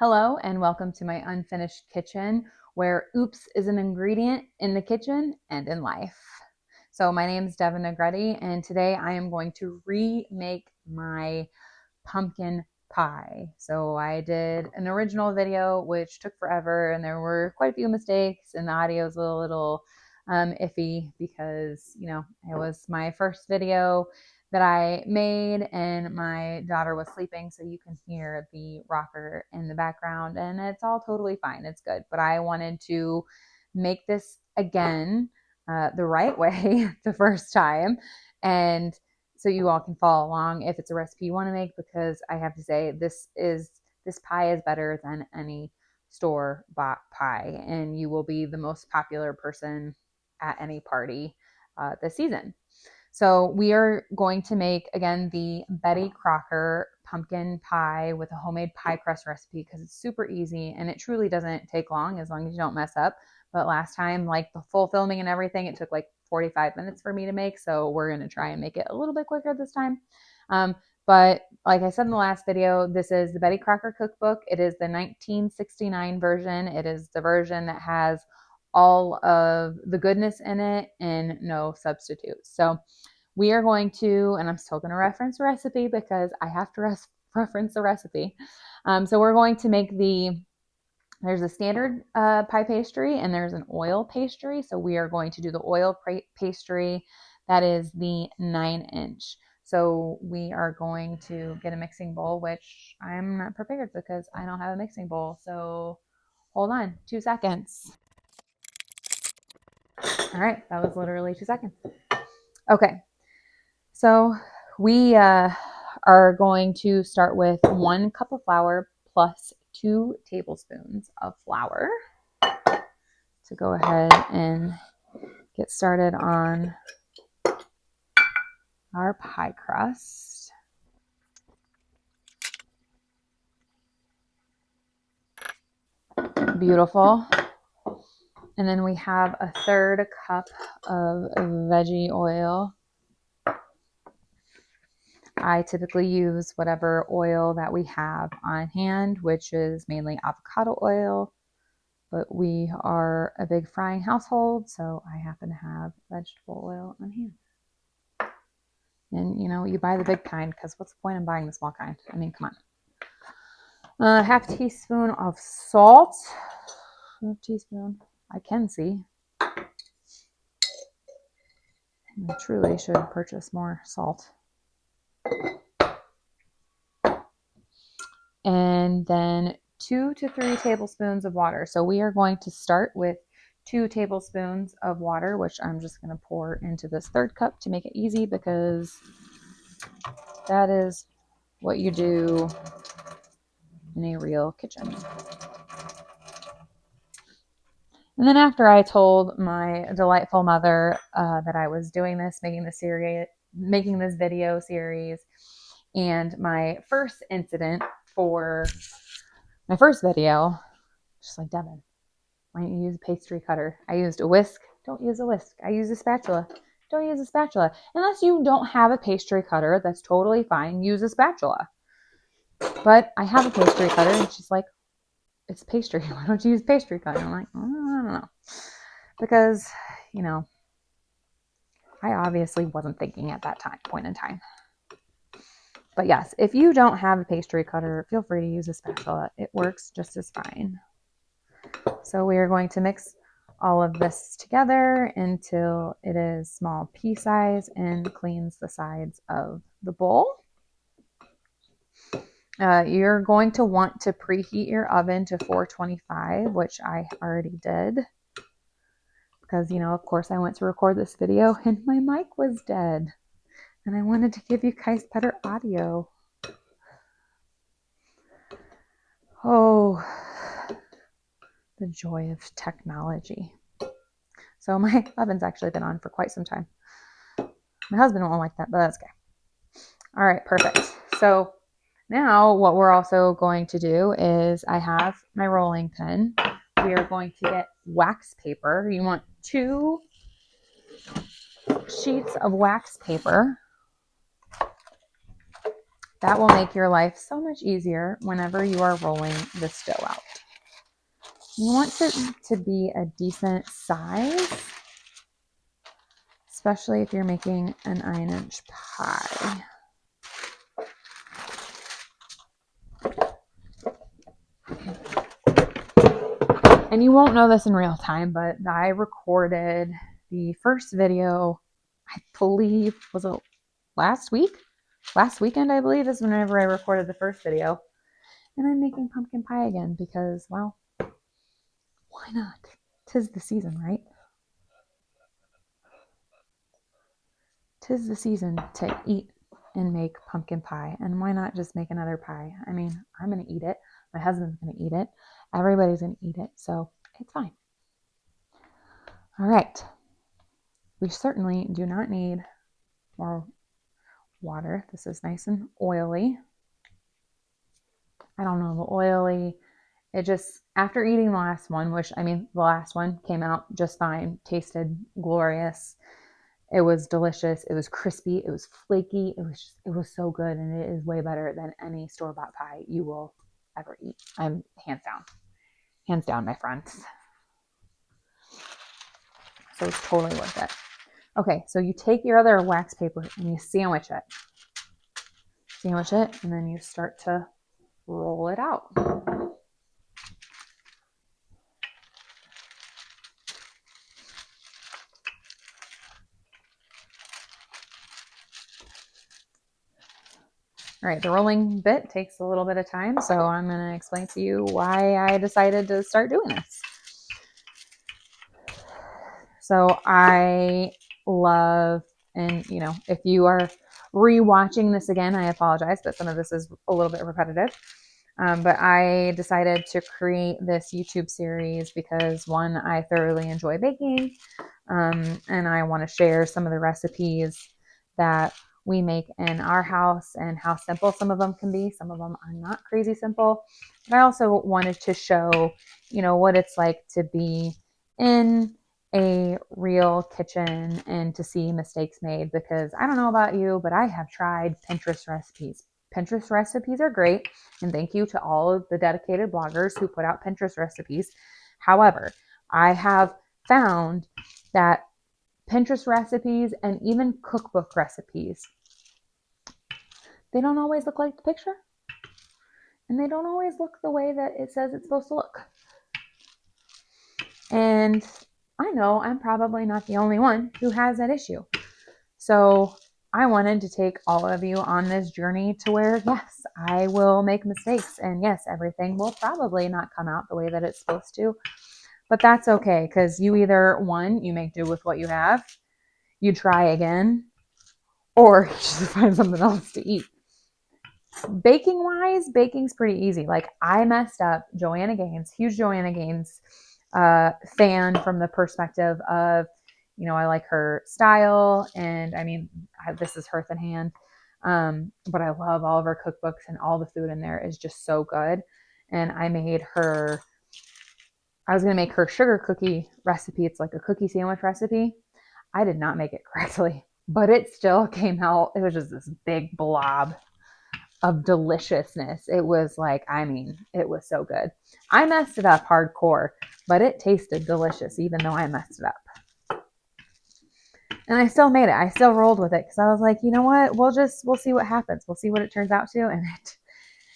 Hello and welcome to my unfinished kitchen where oops is an ingredient in the kitchen and in life. So my name is Devin Negretti and today I am going to remake my pumpkin pie. So I did an original video which took forever and there were quite a few mistakes and the audio is a little iffy because, it was my first video that I made and my daughter was sleeping, so you can hear the rocker in the background and it's all totally fine. It's good. But I wanted to make this again the right way the first time, and so you all can follow along if it's a recipe you want to make, because I have to say this pie is better than any store-bought pie, and you will be the most popular person at any party this season. So we are going to make, again, the Betty Crocker pumpkin pie with a homemade pie crust recipe because it's super easy and it truly doesn't take long as you don't mess up. But last time, like the full filming and everything, it took like 45 minutes for me to make. So we're going to try and make it a little bit quicker this time. But like I said in the last video, this is the Betty Crocker cookbook. It is the 1969 version. It is the version that has all of the goodness in it and no substitutes. So we are going to, and I'm still going to reference the recipe because I have to reference the recipe. So we're going to make there's a standard pie pastry and there's an oil pastry. So we are going to do the oil pastry. That is the 9-inch. So we are going to get a mixing bowl, which I'm not prepared because I don't have a mixing bowl. So hold on 2 seconds. All right, that was literally 2 seconds. Okay, so we are going to start with 1 cup of flour plus 2 tablespoons of flour to go ahead and get started on our pie crust. Beautiful. And then we have a 1/3 cup of veggie oil. I typically use whatever oil that we have on hand, which is mainly avocado oil, but we are a big frying household, so I happen to have vegetable oil on hand. And you buy the big kind because what's the point in buying the small kind? I mean, come on. 1/2 teaspoon of salt. 1/2 teaspoon. I can see. I truly should purchase more salt. And then 2 to 3 tablespoons of water. So we are going to start with 2 tablespoons of water, which I'm just going to pour into this 1/3 cup to make it easy because that is what you do in a real kitchen. And then after I told my delightful mother that I was doing this, making this video series, and my first incident for my first video, she's like, Devin, why don't you use a pastry cutter? I used a whisk. Don't use a whisk. I use a spatula. Don't use a spatula. Unless you don't have a pastry cutter, that's totally fine. Use a spatula. But I have a pastry cutter, and she's like, it's pastry. Why don't you use pastry cutter? I'm like, oh, I don't know. Because, I obviously wasn't thinking at that point in time. But yes, if you don't have a pastry cutter, feel free to use a spatula. It works just as fine. So we are going to mix all of this together until it is small pea size and cleans the sides of the bowl. You're going to want to preheat your oven to 425, which I already did. Because, of course I went to record this video and my mic was dead. And I wanted to give you guys better audio. Oh, the joy of technology. So my oven's actually been on for quite some time. My husband won't like that, but that's okay. All right, perfect. So now what we're also going to do is I have my rolling pin. We are going to get wax paper. You want 2 sheets of wax paper. That will make your life so much easier whenever you are rolling this dough out. You want it to be a decent size, especially if you're making an 9-inch pie. And you won't know this in real time, but I recorded the first video, I believe, was it last week? Last weekend, I believe, is whenever I recorded the first video. And I'm making pumpkin pie again because, well, why not? 'Tis the season, right? 'Tis the season to eat and make pumpkin pie. And why not just make another pie? I mean, I'm going to eat it. My husband's going to eat it. Everybody's going to eat it. So it's fine. All right. We certainly do not need more water. This is nice and oily. I don't know, the oily, it just, after eating the last one, which, I mean, the last one came out just fine, tasted glorious. It was delicious. It was crispy. It was flaky. It was so good. And it is way better than any store-bought pie you will ever eat. I'm hands down, my friends. So it's totally worth it. Okay, so you take your other wax paper and you sandwich it. And then you start to roll it out. All right, the rolling bit takes a little bit of time, so I'm going to explain to you why I decided to start doing this. So I love, and you know, if you are rewatching this again, I apologize that some of this is a little bit repetitive. But I decided to create this YouTube series because, one, I thoroughly enjoy baking, and I want to share some of the recipes that we make in our house and how simple some of them can be. Some of them are not crazy simple. But I also wanted to show, you know, what it's like to be in a real kitchen and to see mistakes made, because I don't know about you, but I have tried Pinterest recipes. Pinterest recipes are great, and thank you to all of the dedicated bloggers who put out Pinterest recipes. However, I have found that Pinterest recipes and even cookbook recipes, they don't always look like the picture, and they don't always look the way that it says it's supposed to look. And I know I'm probably not the only one who has that issue. So I wanted to take all of you on this journey to where, yes, I will make mistakes. And yes, everything will probably not come out the way that it's supposed to. But that's okay, because you either, one, you make do with what you have, you try again, or you just find something else to eat. Baking wise, baking's pretty easy. Like, I messed up Joanna Gaines, huge Joanna Gaines fan from the perspective of, you know, I like her style, and I mean, this is Hearth and Hand, but I love all of her cookbooks, and all the food in there is just so good. And I was going to make her sugar cookie recipe. It's like a cookie sandwich recipe. I did not make it correctly, but it still came out. It was just this big blob of deliciousness. It was like, I mean, it was so good. I messed it up hardcore, but it tasted delicious even though I messed it up. And I still made it. I still rolled with it because I was like, you know what? We'll see what happens. We'll see what it turns out to. And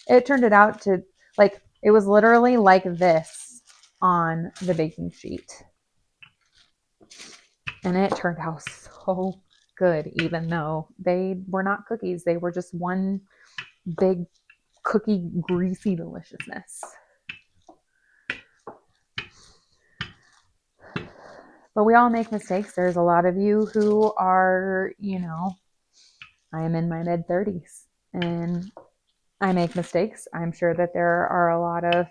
it turned it out to, like, it was literally like this on the baking sheet. And it turned out so good, even though they were not cookies. They were just one big cookie greasy deliciousness. But we all make mistakes. There's a lot of you who are, you know, I am in my mid-30s and I make mistakes. I'm sure that there are a lot of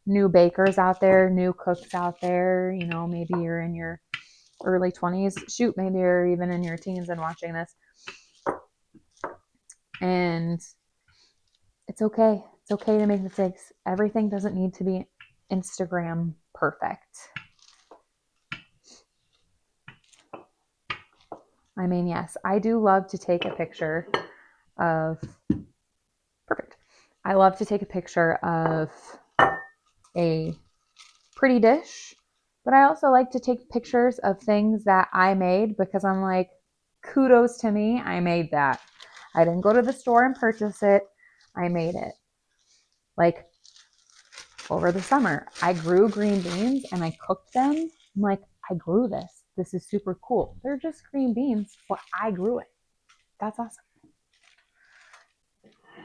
new bakers out there, new cooks out there. You know, maybe you're in your early 20s. Shoot, maybe you're even in your teens and watching this. And it's okay. It's okay to make mistakes. Everything doesn't need to be Instagram perfect. I mean, yes, I do love to take a picture of Perfect. I love to take a picture of a pretty dish, but I also like to take pictures of things that I made because I'm like, kudos to me, I made that. I didn't go to the store and purchase it. I made it. Like over the summer, I grew green beans and I cooked them. I'm like, I grew this. This is super cool. They're just green beans, but I grew it. That's awesome.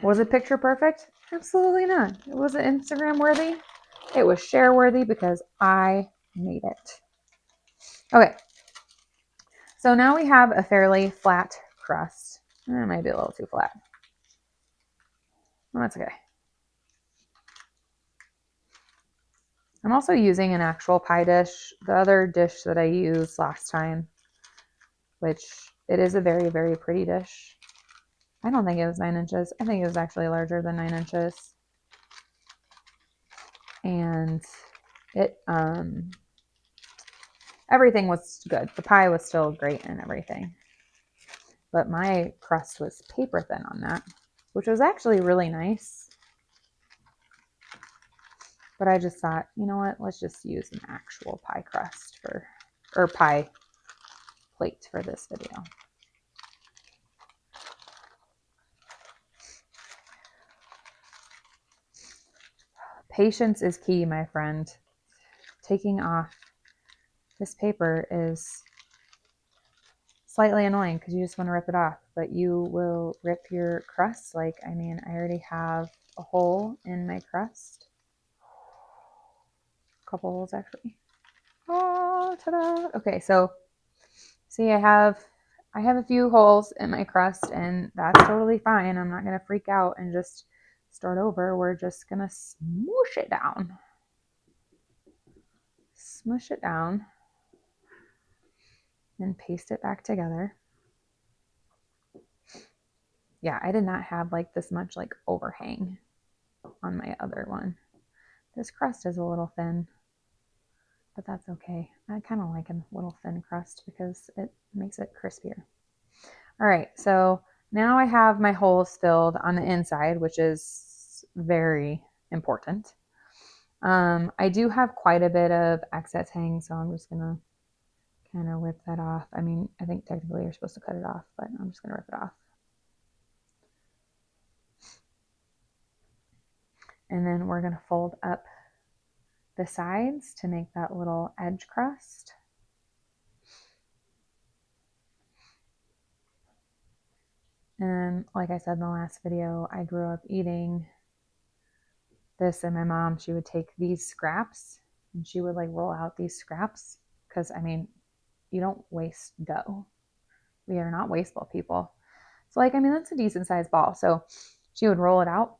Was it picture perfect? Absolutely not. Was it Instagram worthy? It was share worthy because I made it. Okay. So now we have a fairly flat crust. It might be a little too flat. Well, that's okay. I'm also using an actual pie dish. The other dish that I used last time, which it is a very, very pretty dish. I don't think it was 9 inches. I think it was actually larger than 9 inches. And it, everything was good. The pie was still great and everything. But my crust was paper thin on that, which was actually really nice. But I just thought, you know what? Let's just use an actual pie crust or pie plate for this video. Patience is key, my friend. Taking off this paper is slightly annoying because you just want to rip it off, but you will rip your crust. Like, I mean, I already have a hole in my crust. A couple holes actually. Oh, ta-da! Okay, so see, I have a few holes in my crust, and that's totally fine. I'm not gonna freak out and just start over. We're just gonna smoosh it down. Smush it down and paste it back together. Yeah, I did not have like this much like overhang on my other one. This crust is a little thin, but that's okay. I kind of like a little thin crust because it makes it crispier. All right, so now I have my holes filled on the inside, which is very important. I do have quite a bit of excess hang, so I'm just gonna kind of rip that off. I mean, I think technically you're supposed to cut it off, but I'm just gonna rip it off. And then we're gonna fold up the sides to make that little edge crust. And like I said in the last video, I grew up eating this, and my mom, she would take these scraps and she would like roll out these scraps because, I mean, you don't waste dough. We are not wasteful people. So like, I mean, that's a decent sized ball. So she would roll it out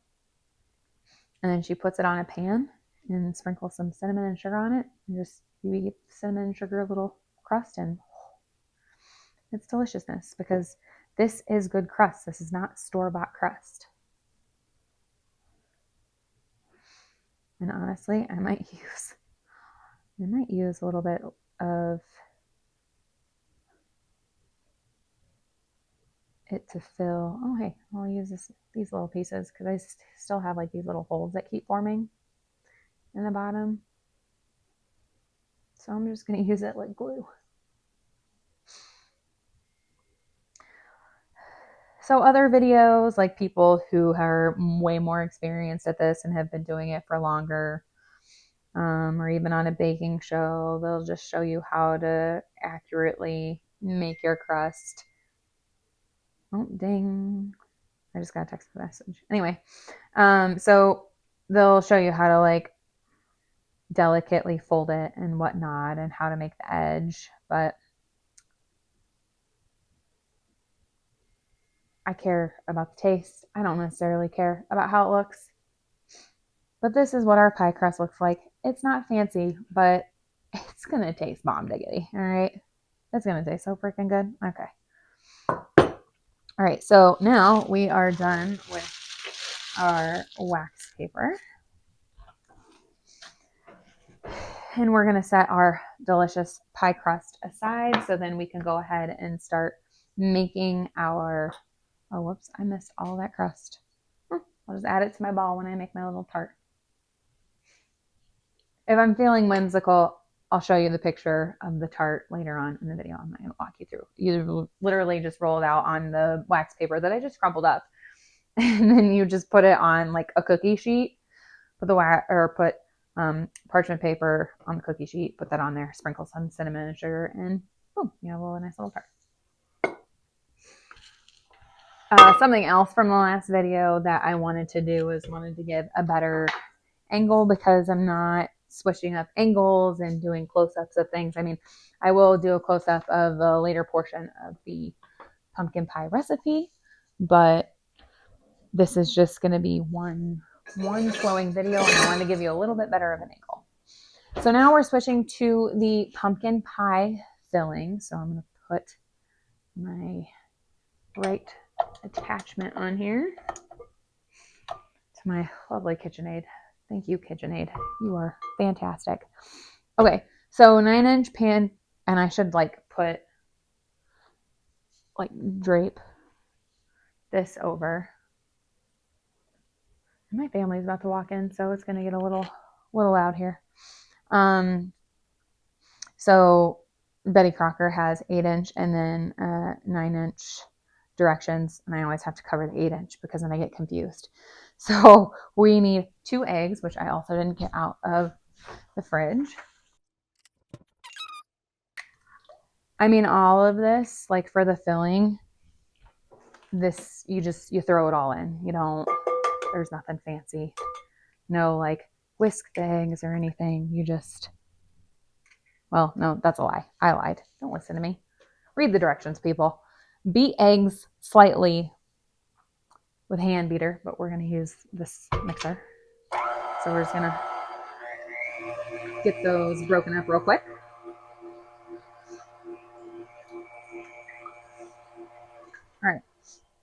and then she puts it on a pan and sprinkles some cinnamon and sugar on it, and just you eat cinnamon and sugar little crust, and it's deliciousness because this is good crust. This is not store-bought crust. And honestly, I might use a little bit of it to fill. Oh, hey, I'll use these little pieces because I still have like these little holes that keep forming in the bottom. So I'm just going to use it like glue. So other videos, like people who are way more experienced at this and have been doing it for longer, or even on a baking show, they'll just show you how to accurately make your crust. Oh, ding. I just got a text message. Anyway, so they'll show you how to like delicately fold it and whatnot and how to make the edge, but I care about the taste. I don't necessarily care about how it looks. But this is what our pie crust looks like. It's not fancy, but it's going to taste bomb diggity. All right. It's going to taste so freaking good. Okay. All right. So now we are done with our wax paper. And we're going to set our delicious pie crust aside so then we can go ahead and start making our, oh, whoops, I missed all that crust. That's I'll just add it to my ball when I make my little tart. If I'm feeling whimsical, I'll show you the picture of the tart later on in the video. I'm not going to walk you through. You literally just roll it out on the wax paper that I just crumpled up. And then you just put it on like a cookie sheet. Put parchment paper on the cookie sheet. Put that on there. Sprinkle some cinnamon and sugar. And boom, you have a nice little tart. Something else from the last video that I wanted to do is wanted to give a better angle because I'm not switching up angles and doing close-ups of things. I mean, I will do a close-up of the later portion of the pumpkin pie recipe, but this is just going to be one flowing video, and I want to give you a little bit better of an angle. So now we're switching to the pumpkin pie filling. So I'm going to put my right attachment on here to my lovely KitchenAid. Thank you, KitchenAid. You are fantastic. Okay, so 9-inch pan, and I should drape this over. My family's about to walk in, so it's gonna get a little loud here. So Betty Crocker has 8-inch and then 9-inch directions, and I always have to cover the 8-inch because then I get confused. So we need 2 eggs, which I also didn't get out of the fridge. I mean, all of this, like for the filling, this, you throw it all in. There's nothing fancy. No like whisk eggs or anything. Well, no, that's a lie. I lied. Don't listen to me. Read the directions, people. Beat eggs slightly with a hand beater, but we're going to use this mixer. So we're just going to get those broken up real quick. All right,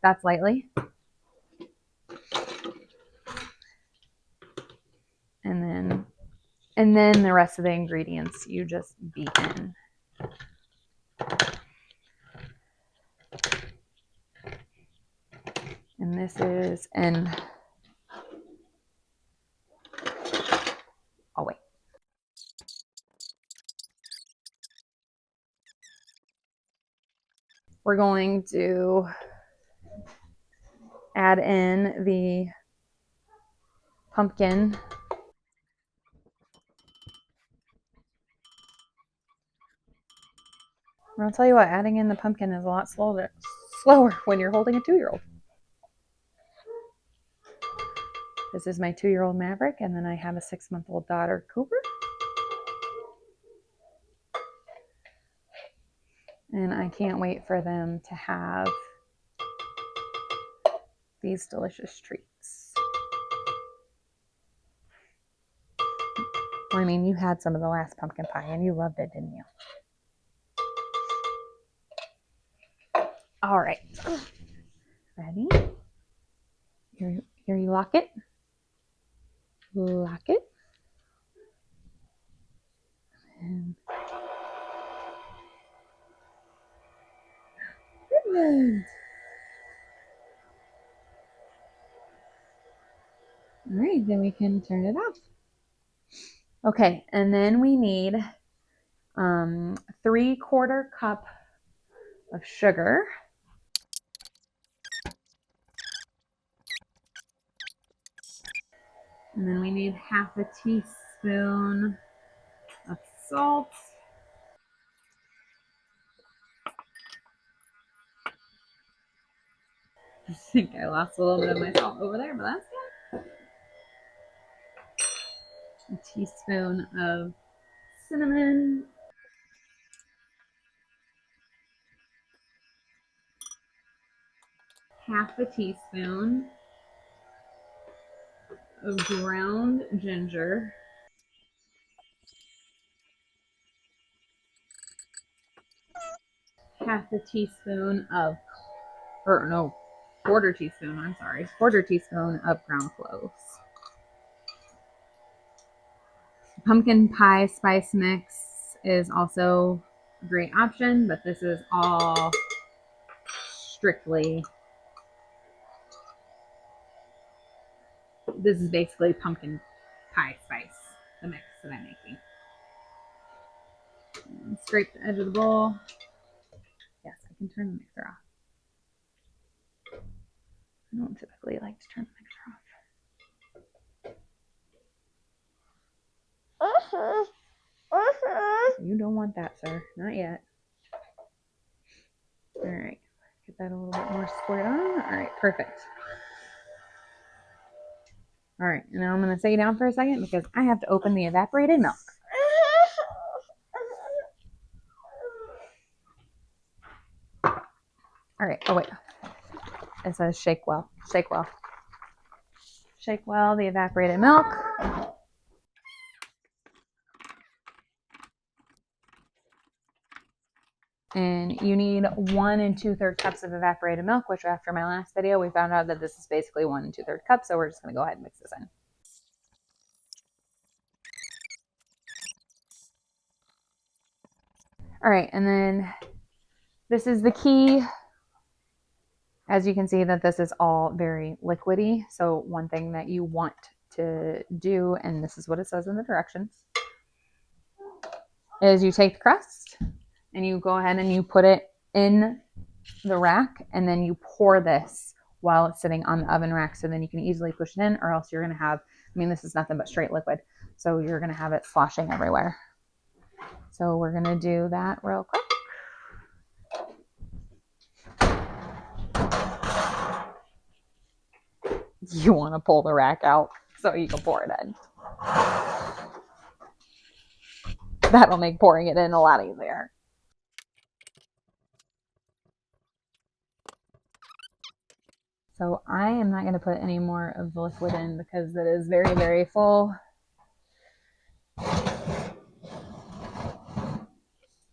that's lightly. And then the rest of the ingredients you just beat in. And this is oh wait. We're going to add in the pumpkin. I'll tell you what, adding in the pumpkin is a lot slower when you're holding a 2-year-old. This is my 2-year-old Maverick, and then I have a 6-month-old daughter, Cooper. And I can't wait for them to have these delicious treats. I mean, you had some of the last pumpkin pie, and you loved it, didn't you? All right. Ready? Here you lock it. Lock it. And good. All right, then we can turn it off. Okay, and then we need 3/4 cup of sugar. And then we need 1/2 teaspoon of salt. I think I lost a little bit of my salt over there, but that's good. A teaspoon of cinnamon. 1/2 teaspoon of ground ginger. 1/2 teaspoon of, or no, 1/4 teaspoon, I'm sorry, 1/4 teaspoon of ground cloves. Pumpkin pie spice mix is also a great option, but this is all strictly this is basically pumpkin pie spice, the mix that I'm making. And scrape the edge of the bowl. Yes, I can turn the mixer off. I don't typically like to turn the mixer off. You don't want that, sir. Not yet. All right. Get that a little bit more squared on. All right, perfect. All right, and now I'm going to set you down for a second because I have to open the evaporated milk. All right, oh wait. It says shake well, shake well. Shake well the evaporated milk. And you need 1 2/3 cups of evaporated milk, which after my last video, we found out that this is basically 1 2/3 cups. So we're just going to go ahead and mix this in. All right, and then this is the key. As you can see that this is all very liquidy. So one thing that you want to do, and this is what it says in the directions, is you take the crust and you go ahead and you put it in the rack, and then you pour this while it's sitting on the oven rack, so then you can easily push it in, or else you're going to have, I mean, this is nothing but straight liquid, so you're going to have it sloshing everywhere. So we're going to do that real quick. You want to pull the rack out so you can pour it in. That'll make pouring it in a lot easier. So I am not going to put any more of the liquid in because it is very, very full.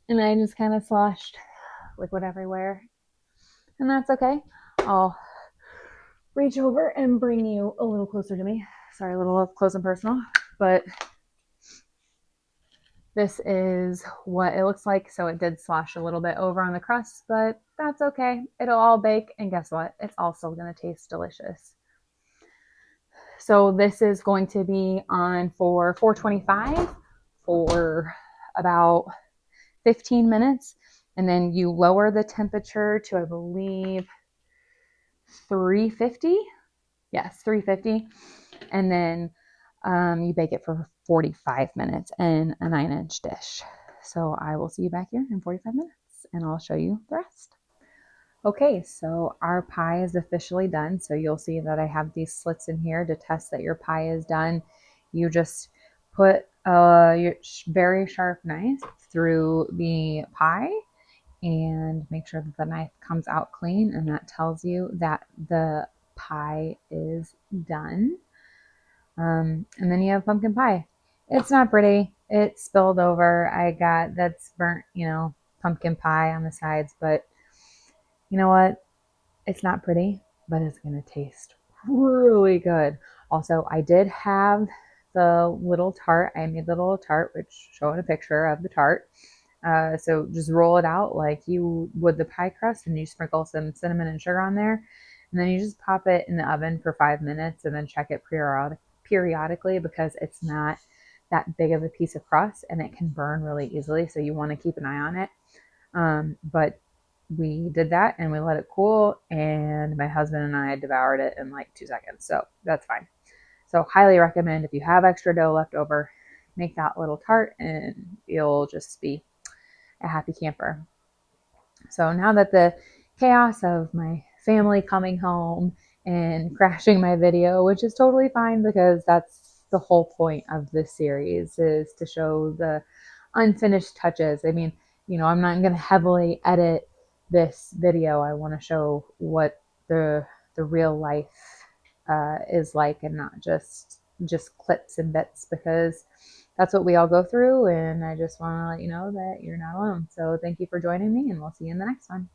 And I just kind of sloshed liquid everywhere. And that's okay. I'll reach over and bring you a little closer to me. Sorry, a little up close and personal, but this is what it looks like. So it did slosh a little bit over on the crust, but that's okay. It'll all bake, and guess what? It's also going to taste delicious. So this is going to be on for 425 for about 15 minutes. And then you lower the temperature to, I believe, 350. Yes, 350. And then you bake it for 45 minutes in a 9-inch dish. So I will see you back here in 45 minutes and I'll show you the rest. Okay, so our pie is officially done. So you'll see that I have these slits in here to test that your pie is done. You just put your very sharp knife through the pie and make sure that the knife comes out clean, and that tells you that the pie is done. And then you have pumpkin pie. It's not pretty. It's spilled over. I got that's burnt, pumpkin pie on the sides, but you know what? It's not pretty, but it's going to taste really good. Also, I did have the little tart. I made the little tart, which showing a picture of the tart. So just roll it out like you would the pie crust, and you sprinkle some cinnamon and sugar on there. And then you just pop it in the oven for 5 minutes and then check it periodically because it's not that big of a piece of crust and it can burn really easily. So you want to keep an eye on it. But we did that and we let it cool, and my husband and I devoured it in like 2 seconds. So that's fine. So highly recommend, if you have extra dough left over, make that little tart and you'll just be a happy camper. So now that the chaos of my family coming home and crashing my video, which is totally fine because that's the whole point of this series, is to show the unfinished touches. I mean, I'm not going to heavily edit this video. I want to show what the real life is like, and not just clips and bits, because that's what we all go through, and I just want to let you know that you're not alone. So thank you for joining me, and we'll see you in the next one.